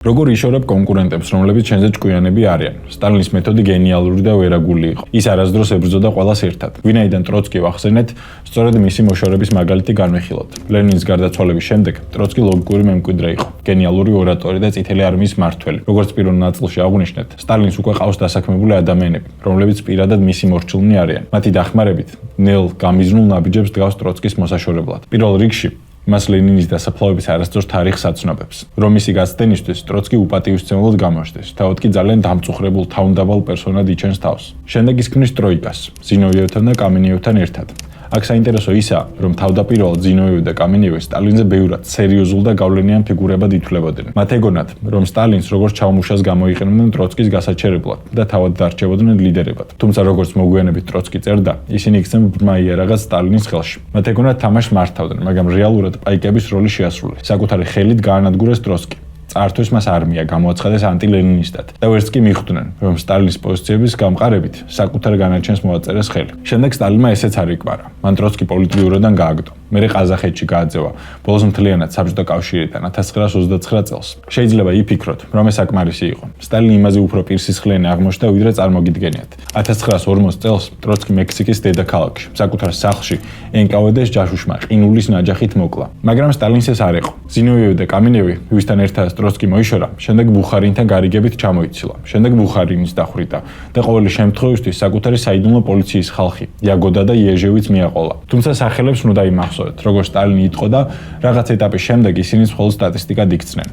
როგორ იშორებ კონკურენტებს, რომლებიც შენზე ჭკვიანები არიან. სტალინის მეთოდი გენიალური და ვერაგული იყო. ის არასდროს ებრძოდა ყველას ერთად. ვინაიდან ტროცკი ვახსენეთ, სწორედ მისი მოშორების მაგალითი განვიხილოთ. ლენინის გარდაცვალების შემდეგ ტროცკი ლოგიკური მემკვიდრე იყო, გენიალური ორატორი და წითელი არმიის მმართველი. როგორც პირველ ნაწილში აღვნიშნეთ, სტალინს უკვე ყავს დასაქმებული ადამიანები, რომლებიც პირადად მისი მორჩილნი არიან. მათი დახმარებით ნელ გამიზნულ ნაბიჯებს დგავს ტროცკის მოსაშორებლად. პირველ რიგში მას ლენინის დასაფლავების არასდროს თარიღს აცნობებს. რომ მისი გაცდენისთვის ტროცკი უპატივისცემლად გამოჩნდეს, თავად კი ძალიან დამწუხრებულ თავმდაბალ პერსონად იჩენს თავს. შემდეგ ის ქმნის ტროიკას, ზინოვიევთან და კამენიევთან ერთად. აქ საინტერესო ისაა, რომ თავდაპირველად ზინოვიევი და კამენიევი სტალინზე ბევრად სერიოზულ და გავლენიან ფიგურებად ითვლებოდნენ. მათ ეგონათ, რომ სტალინს როგორც ჩაუმუშას გამოიყენებდნენ ტროცკის გასაჩერებლად და თავად დარჩებოდნენ ლიდერებად. თუმცა როგორც მოგვიანებით ტროცკი წერდა, ისინი იქცნენ ბრმა იარაღად სტალინის ხელში. მათ ეგონათ თამაშს მართავდნენ, მაგრამ რეალურად პაიკების როლი შეასრულეს. საკუთარი ხელით გაანადგურეს ტროცკი. წართვის მას არმია გამოაცხადეს ანტილენინისტად და ვერც კი მიხვდნენ, რომ სტალინის პოზიციების გამყარებით საკუთარ განაჩენს მოაწერეს ხელი. შემდეგ სტალინმა ესეც არ იკმარა. მან ტროცკი პოლიტბიუროდან გააგდო. მერე ყაზახეთში გააძევა, ბოლოს მთლიანად საბჭოთა კავშირიდან 1929 წელს. შეიძლება იფიქროთ, რომ ეს საკმარისი იყო. სტალინი იმაზე უფრო პირსისხლიანი აღმოჩნდა, ვიდრე წარმოგიდგენიათ. 1940 წელს ტროცკი მექსიკის დედაქალაქში, საკუთარ სახლში NKVD-ს ჯაშუშმა ყინულის ნაჯახით მოკლა. მაგრამ სტალინს ეს არ ეყო. ზინოვიევი და კამენიევი, ვისთან ერთად ტროცკი მოიშორა, შემდეგ ბუხარინთან გარიგებით ჩამოიცილა. შემდეგ ბუხარინის დახვრიტა და ყოველი შემთხვევისთვის საკუთარი საიდუმლო პოლიციის ხალხი, იაგოდა და იეჟევიც მიაყოლა. თუმცა სახელებს უნდა იმახსოვრეთ, როგორც სტალინი იტყოდა, რაღაც ეტაპის შემდეგ ისინი მხოლოდ სტატისტიკად იქცნენ.